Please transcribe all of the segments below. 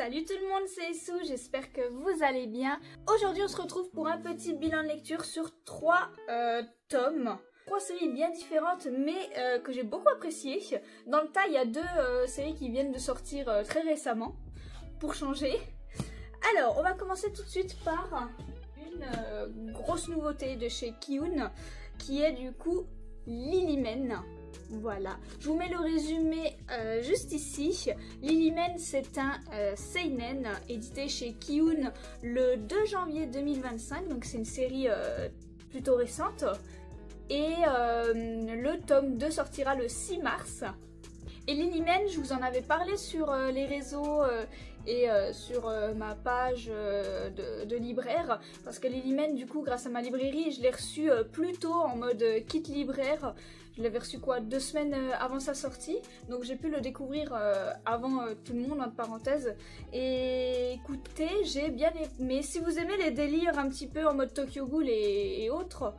Salut tout le monde, c'est Sou, j'espère que vous allez bien. Aujourd'hui on se retrouve pour un petit bilan de lecture sur 3 tomes. 3 séries bien différentes mais que j'ai beaucoup appréciées. Dans le tas il y a 2 séries qui viennent de sortir très récemment, pour changer. Alors on va commencer tout de suite par une grosse nouveauté de chez Kiun, qui est du coup Lilymen. Voilà, je vous mets le résumé juste ici. Lilymen, c'est un seinen édité chez Kiun le 2 janvier 2025, donc c'est une série plutôt récente. Et le tome 2 sortira le 6 mars. Et Lilymen, je vous en avais parlé sur les réseaux et sur ma page de libraire, parce que Lilymen, du coup, grâce à ma librairie, je l'ai reçu plus tôt en mode kit libraire. Je l'avais reçu quoi, 2 semaines avant sa sortie, donc j'ai pu le découvrir avant tout le monde, entre parenthèses. Et écoutez, j'ai bien aimé. Si vous aimez les délires un petit peu en mode Tokyo Ghoul et autres,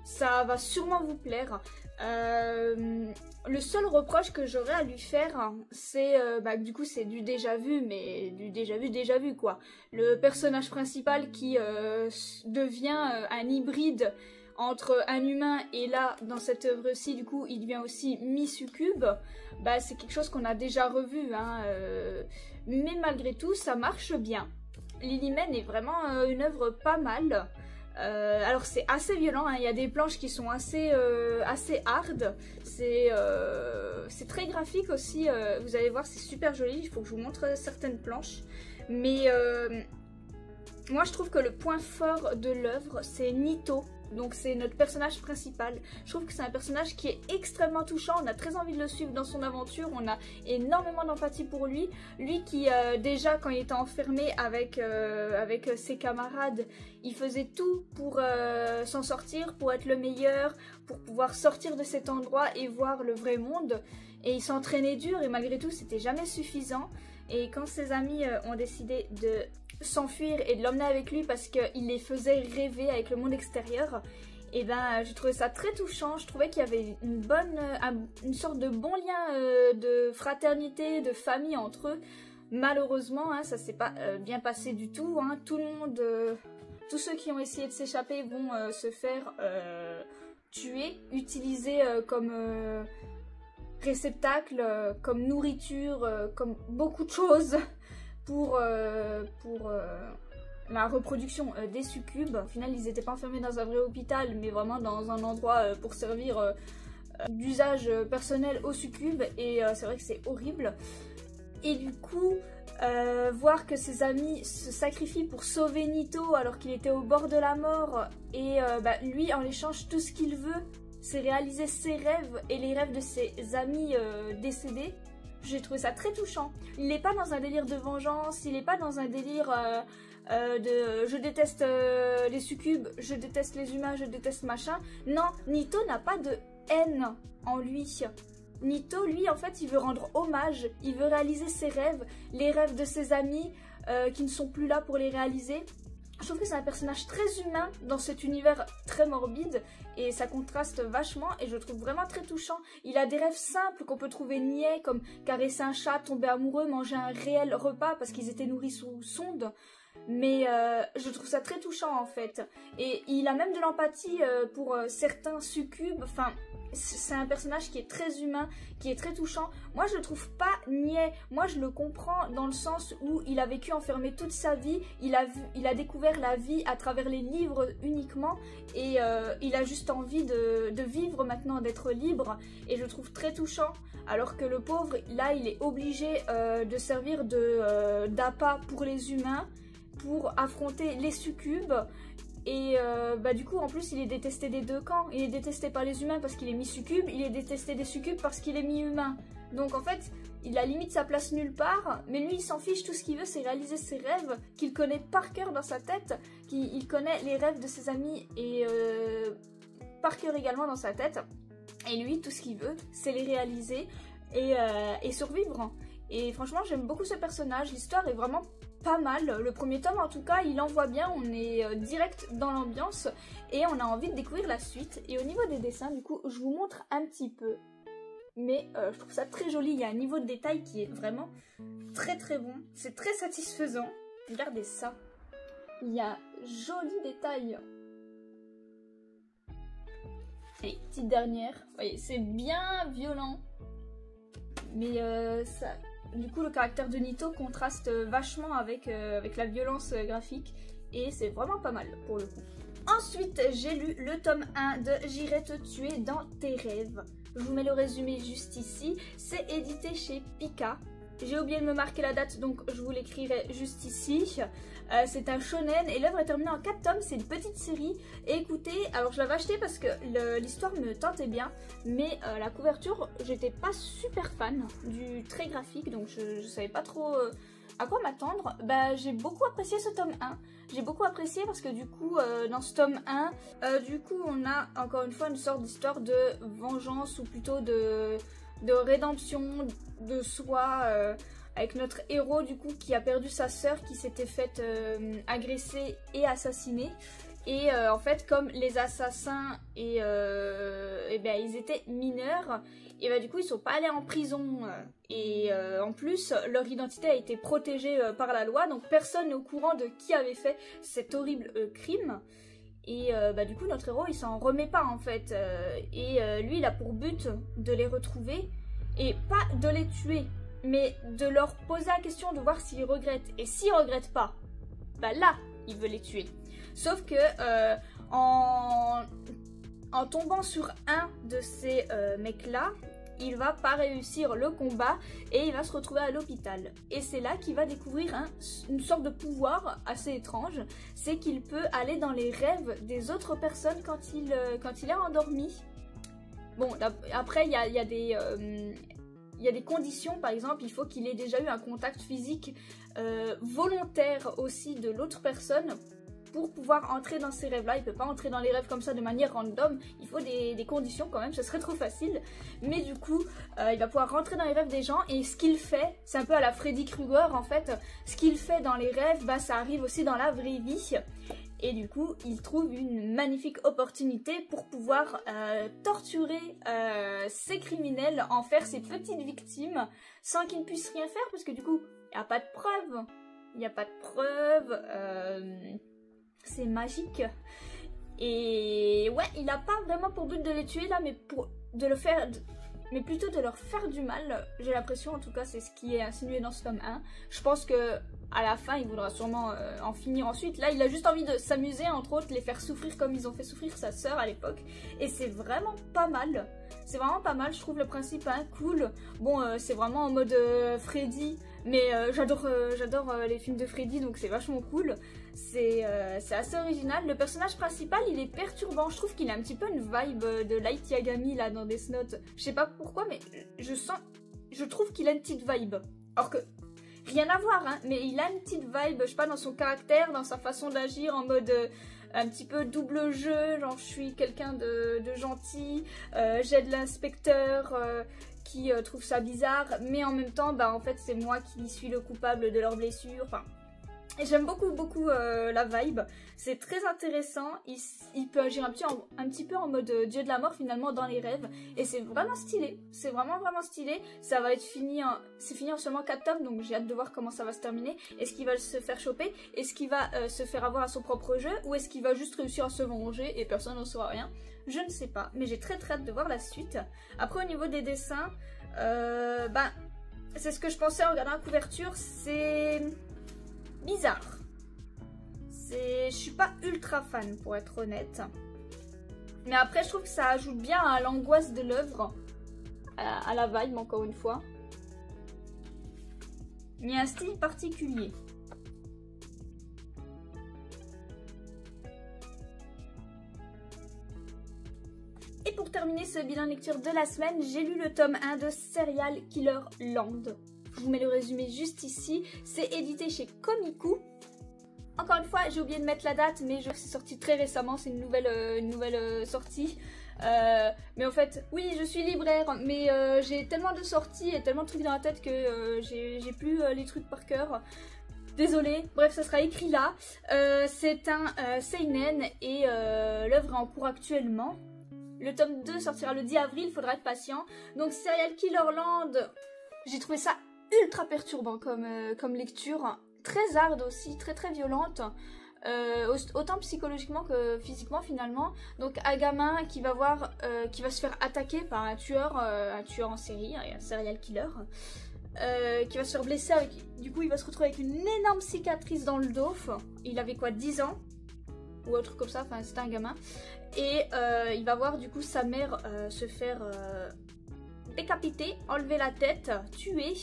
ça va sûrement vous plaire. Le seul reproche que j'aurais à lui faire, c'est du coup c'est du déjà vu, mais du déjà vu quoi. Le personnage principal qui devient un hybride entre un humain, et là dans cette œuvre-ci du coup il devient aussi mi-succube. C'est quelque chose qu'on a déjà revu hein, mais malgré tout ça marche bien. Lilymen est vraiment une œuvre pas mal. Alors c'est assez violent, hein. Il y a des planches qui sont assez hard, c'est très graphique aussi, vous allez voir c'est super joli, il faut que je vous montre certaines planches, mais moi je trouve que le point fort de l'œuvre c'est Nito. Donc c'est notre personnage principal. Je trouve que c'est un personnage qui est extrêmement touchant, on a très envie de le suivre dans son aventure, on a énormément d'empathie pour lui. Lui qui déjà quand il était enfermé avec ses camarades, il faisait tout pour s'en sortir, pour être le meilleur, pour pouvoir sortir de cet endroit et voir le vrai monde. Et il s'entraînait dur et malgré tout c'était jamais suffisant. Et quand ses amis ont décidé de s'enfuir et de l'emmener avec lui parce qu'il les faisait rêver avec le monde extérieur, et j'ai trouvé ça très touchant. Je trouvais qu'il y avait une sorte de bon lien de fraternité, de famille entre eux. Malheureusement, hein, ça s'est pas bien passé du tout. Hein. Tout le monde, tous ceux qui ont essayé de s'échapper vont se faire tuer, utiliser comme réceptacle, comme nourriture, comme beaucoup de choses pour la reproduction des succubes. Au final, ils n'étaient pas enfermés dans un vrai hôpital, mais vraiment dans un endroit pour servir d'usage personnel aux succubes. Et c'est vrai que c'est horrible. Et du coup, voir que ses amis se sacrifient pour sauver Nito alors qu'il était au bord de la mort, et lui, en échange, tout ce qu'il veut, c'est réaliser ses rêves et les rêves de ses amis décédés. J'ai trouvé ça très touchant. Il n'est pas dans un délire de vengeance, il n'est pas dans un délire de je déteste les succubes, je déteste les humains, je déteste machin. Non, Nito n'a pas de haine en lui. Nito, lui, en fait, il veut rendre hommage, il veut réaliser ses rêves, les rêves de ses amis qui ne sont plus là pour les réaliser. Je trouve que c'est un personnage très humain dans cet univers très morbide et ça contraste vachement et je le trouve vraiment très touchant. Il a des rêves simples qu'on peut trouver niais, comme caresser un chat, tomber amoureux, manger un réel repas parce qu'ils étaient nourris sous sonde. Mais je trouve ça très touchant en fait. Et il a même de l'empathie pour certains succubes. Enfin, c'est un personnage qui est très humain, qui est très touchant. Moi je le trouve pas niais, moi je le comprends dans le sens où il a vécu enfermé toute sa vie, il a découvert la vie à travers les livres uniquement et il a juste envie de vivre maintenant, d'être libre, et je le trouve très touchant. Alors que le pauvre, là il est obligé de servir d'appât pour les humains, pour affronter les succubes. Et du coup en plus il est détesté des deux camps. Il est détesté par les humains parce qu'il est mi-succube, il est détesté des succubes parce qu'il est mi-humain. Donc en fait il a limite sa place nulle part, mais lui il s'en fiche, tout ce qu'il veut c'est réaliser ses rêves qu'il connaît par cœur dans sa tête. Il connaît les rêves de ses amis et par cœur également dans sa tête. Et lui tout ce qu'il veut c'est les réaliser et survivre. Et franchement j'aime beaucoup ce personnage, l'histoire est vraiment pas mal. Le premier tome en tout cas il envoie bien, on est direct dans l'ambiance et on a envie de découvrir la suite. Et au niveau des dessins du coup je vous montre un petit peu. mais je trouve ça très joli. Il y a un niveau de détail qui est vraiment très très bon. C'est très satisfaisant. Regardez ça. Il y a joli détail. Et petite dernière. Vous voyez, c'est bien violent. Mais ça, du coup, le caractère de Nito contraste vachement avec la violence graphique. Et c'est vraiment pas mal pour le coup. Ensuite, j'ai lu le tome 1 de J'irai te tuer dans tes rêves. Je vous mets le résumé juste ici. C'est édité chez Pika. J'ai oublié de me marquer la date, donc je vous l'écrirai juste ici. C'est un shonen et l'œuvre est terminée en 4 tomes. C'est une petite série. Et écoutez, alors je l'avais acheté parce que l'histoire me tentait bien. Mais la couverture, j'étais pas super fan du trait graphique. Donc je savais pas trop à quoi m'attendre. Bah, j'ai beaucoup apprécié ce tome 1. J'ai beaucoup apprécié parce que du coup, dans ce tome 1, du coup, on a encore une fois une sorte d'histoire de vengeance ou plutôt de rédemption de soi avec notre héros du coup qui a perdu sa sœur qui s'était faite agresser et assassiner. Et en fait, comme les assassins et ben, ils étaient mineurs, et ben, du coup ils sont pas allés en prison et en plus leur identité a été protégée par la loi, donc personne n'est au courant de qui avait fait cet horrible crime. Et bah, du coup notre héros il s'en remet pas en fait, lui il a pour but de les retrouver et pas de les tuer, mais de leur poser la question de voir s'ils regrettent, et s'ils regrettent pas, bah là il veut les tuer. Sauf que en tombant sur un de ces mecs-là, il va pas réussir le combat et il va se retrouver à l'hôpital. Et c'est là qu'il va découvrir une sorte de pouvoir assez étrange. C'est qu'il peut aller dans les rêves des autres personnes quand il est endormi. Bon, après il y a des conditions, par exemple, il faut qu'il ait déjà eu un contact physique volontaire aussi de l'autre personne pour pouvoir entrer dans ces rêves-là. Il peut pas entrer dans les rêves comme ça de manière random, il faut des conditions quand même, ce serait trop facile. Mais du coup, il va pouvoir rentrer dans les rêves des gens, et ce qu'il fait, c'est un peu à la Freddy Krueger en fait, ce qu'il fait dans les rêves, bah ça arrive aussi dans la vraie vie. Et du coup, il trouve une magnifique opportunité pour pouvoir torturer ces criminels, en faire ses petites victimes, sans qu'ils ne puissent rien faire, parce que du coup, il n'y a pas de preuves. Il n'y a pas de preuves. C'est magique. Et ouais, il n'a pas vraiment pour but de les tuer là, mais mais plutôt de leur faire du mal. J'ai l'impression, en tout cas, c'est ce qui est insinué dans ce tome 1. Je pense que à la fin, il voudra sûrement en finir ensuite. Là, il a juste envie de s'amuser, entre autres, les faire souffrir comme ils ont fait souffrir sa sœur à l'époque. Et c'est vraiment pas mal. C'est vraiment pas mal, je trouve le principe cool. Bon, c'est vraiment en mode Freddy, mais j'adore les films de Freddy, donc c'est vachement cool. C'est assez original. Le personnage principal, il est perturbant. Je trouve qu'il a un petit peu une vibe de Light Yagami là dans Death Note. Je sais pas pourquoi, mais je trouve qu'il a une petite vibe. Alors que rien à voir, hein, mais il a une petite vibe, je sais pas, dans son caractère, dans sa façon d'agir, en mode un petit peu double jeu, genre je suis quelqu'un de gentil, j'aide l'inspecteur qui trouve ça bizarre, mais en même temps, bah en fait c'est moi qui suis le coupable de leurs blessures, enfin... Et j'aime beaucoup la vibe, c'est très intéressant, il peut agir un petit peu en mode dieu de la mort finalement dans les rêves, et c'est vraiment stylé, c'est vraiment stylé. Ça va être fini, c'est fini en seulement 4 tomes, donc j'ai hâte de voir comment ça va se terminer. Est-ce qu'il va se faire choper? Est-ce qu'il va se faire avoir à son propre jeu? Ou est-ce qu'il va juste réussir à se venger et personne n'en saura rien? Je ne sais pas, mais j'ai très hâte de voir la suite. Après au niveau des dessins, bah, c'est ce que je pensais en regardant la couverture, c'est... bizarre. Je suis pas ultra fan pour être honnête. Mais après je trouve que ça ajoute bien à l'angoisse de l'œuvre, à la vibe encore une fois. Il y a un style particulier. Et pour terminer ce bilan lecture de la semaine, j'ai lu le tome 1 de Serial Killer Land. Je vous mets le résumé juste ici. C'est édité chez Komiku. Encore une fois, j'ai oublié de mettre la date, mais c'est sorti très récemment. C'est une nouvelle sortie. Mais en fait, oui, je suis libraire, mais j'ai tellement de sorties et tellement de trucs dans la tête que j'ai plus les trucs par cœur. Désolée, bref, ça sera écrit là. C'est un seinen et l'œuvre est en cours actuellement. Le tome 2 sortira le 10 avril, faudra être patient. Donc Serial Killer Land, j'ai trouvé ça ultra perturbant comme lecture. Très hard aussi, très très violente. Autant psychologiquement que physiquement finalement. Donc un gamin qui va qui va se faire attaquer par un tueur en série, un serial killer, qui va se faire blesser du coup il va se retrouver avec une énorme cicatrice dans le dos. Il avait quoi, 10 ans ou autre comme ça, enfin c'était un gamin. Et il va voir du coup sa mère se faire décapiter, enlever la tête, tuer.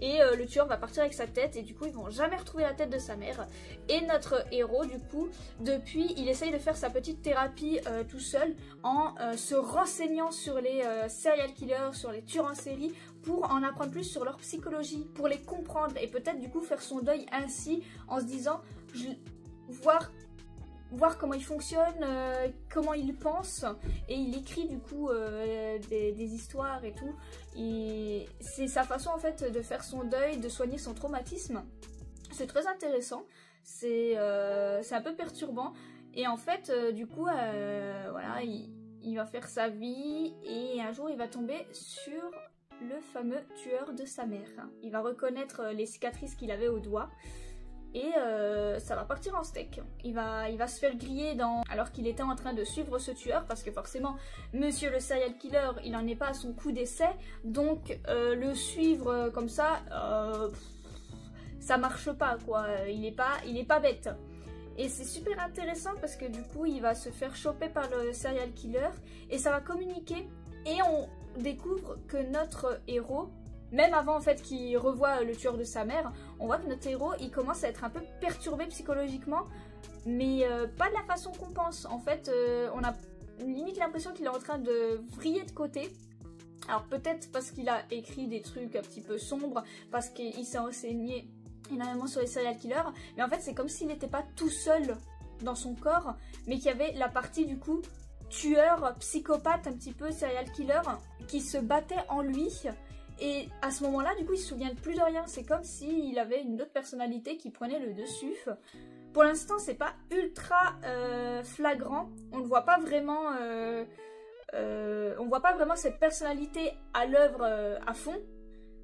Et le tueur va partir avec sa tête et du coup ils vont jamais retrouver la tête de sa mère. Et notre héros du coup, depuis il essaye de faire sa petite thérapie tout seul en se renseignant sur les serial killers, sur les tueurs en série, pour en apprendre plus sur leur psychologie, pour les comprendre et peut-être du coup faire son deuil ainsi en se disant voir comment il fonctionne, comment il pense, et il écrit du coup des histoires et tout. C'est sa façon en fait de faire son deuil, de soigner son traumatisme. C'est très intéressant, c'est un peu perturbant, et en fait du coup voilà, il va faire sa vie et un jour il va tomber sur le fameux tueur de sa mère. Il va reconnaître les cicatrices qu'il avait au doigt. Et ça va partir en steak. Il va se faire griller alors qu'il était en train de suivre ce tueur, parce que forcément, monsieur le serial killer, il n'en est pas à son coup d'essai. Donc le suivre comme ça marche pas quoi. Il est pas bête. Et c'est super intéressant parce que du coup, il va se faire choper par le serial killer et ça va communiquer. Et on découvre que notre héros, même avant en fait qu'il revoie le tueur de sa mère, on voit que notre héros il commence à être un peu perturbé psychologiquement, mais pas de la façon qu'on pense. En fait, on a limite l'impression qu'il est en train de vriller de côté. Alors peut-être parce qu'il a écrit des trucs un petit peu sombres, parce qu'il s'est renseigné énormément sur les serial killers, mais en fait c'est comme s'il n'était pas tout seul dans son corps, mais qu'il y avait la partie du coup tueur, psychopathe, un petit peu serial killer, qui se battait en lui. Et à ce moment-là, du coup, il se souvient plus de rien. C'est comme s'il avait une autre personnalité qui prenait le dessus. Pour l'instant, c'est pas ultra flagrant. On ne voit pas vraiment, cette personnalité à l'œuvre à fond.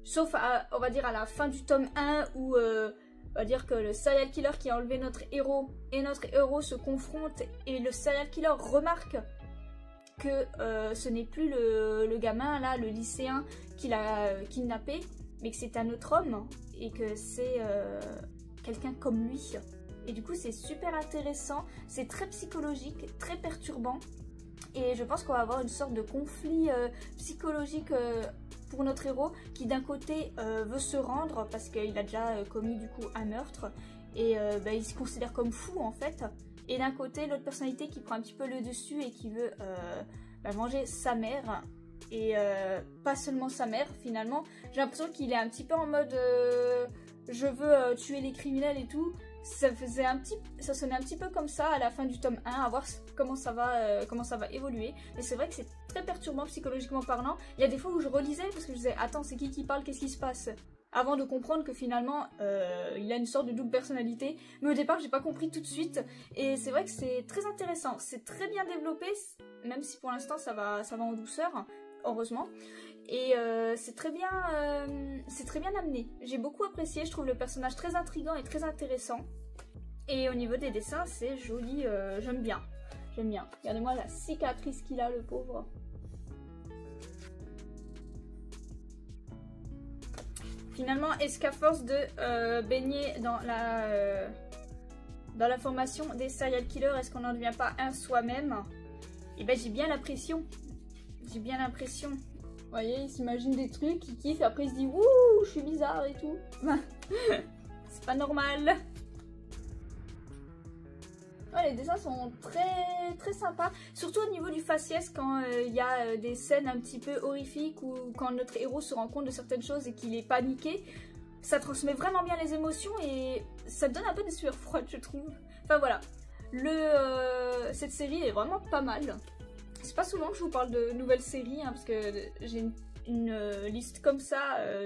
Sauf, on va dire, à la fin du tome 1 où on va dire que le serial killer qui a enlevé notre héros et notre héros se confrontent et le serial killer remarque que ce n'est plus le gamin là, le lycéen qui l'a kidnappé, mais que c'est un autre homme et que c'est quelqu'un comme lui. Et du coup c'est super intéressant, c'est très psychologique, très perturbant, et je pense qu'on va avoir une sorte de conflit psychologique pour notre héros qui d'un côté veut se rendre parce qu'il a déjà commis du coup un meurtre et il se considère comme fou en fait. Et d'un côté, l'autre personnalité qui prend un petit peu le dessus et qui veut manger sa mère. Et pas seulement sa mère, finalement. J'ai l'impression qu'il est un petit peu en mode je veux tuer les criminels et tout. Ça sonnait un petit peu comme ça à la fin du tome 1, à voir comment ça va évoluer. Mais c'est vrai que c'est très perturbant psychologiquement parlant. Il y a des fois où je relisais parce que je disais attends, c'est qui parle, qu'est-ce qui se passe ? Avant de comprendre que finalement il a une sorte de double personnalité, mais au départ j'ai pas compris tout de suite, et c'est vrai que c'est très intéressant, c'est très bien développé, même si pour l'instant ça va en douceur, heureusement, et c'est très bien amené. J'ai beaucoup apprécié, je trouve le personnage très intriguant et très intéressant, et au niveau des dessins c'est joli, j'aime bien, regardez-moi la cicatrice qu'il a, le pauvre. Finalement, est-ce qu'à force de baigner dans la formation des serial killers, est-ce qu'on n'en devient pas un soi-même? Et ben j'ai bien l'impression. Vous voyez, il s'imagine des trucs, il kiffe, et après il se dit wouh, je suis bizarre et tout. C'est pas normal. Ouais, les dessins sont très très sympas, surtout au niveau du faciès quand il y a des scènes un petit peu horrifiques ou quand notre héros se rend compte de certaines choses et qu'il est paniqué. Ça transmet vraiment bien les émotions et ça donne un peu des sueurs froides, je trouve. Enfin voilà, cette série est vraiment pas mal. C'est pas souvent que je vous parle de nouvelles séries parce que j'ai une liste comme ça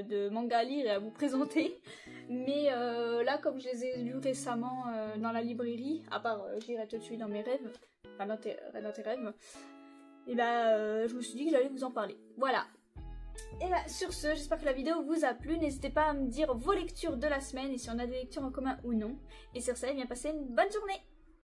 de mangas à lire et à vous présenter. Mais là, comme je les ai lus récemment dans la librairie, à part J'irai te tuer dans mes rêves, enfin dans tes rêves, et je me suis dit que j'allais vous en parler. Voilà. Et sur ce, j'espère que la vidéo vous a plu. N'hésitez pas à me dire vos lectures de la semaine et si on a des lectures en commun ou non. Et sur ça, bien passer une bonne journée.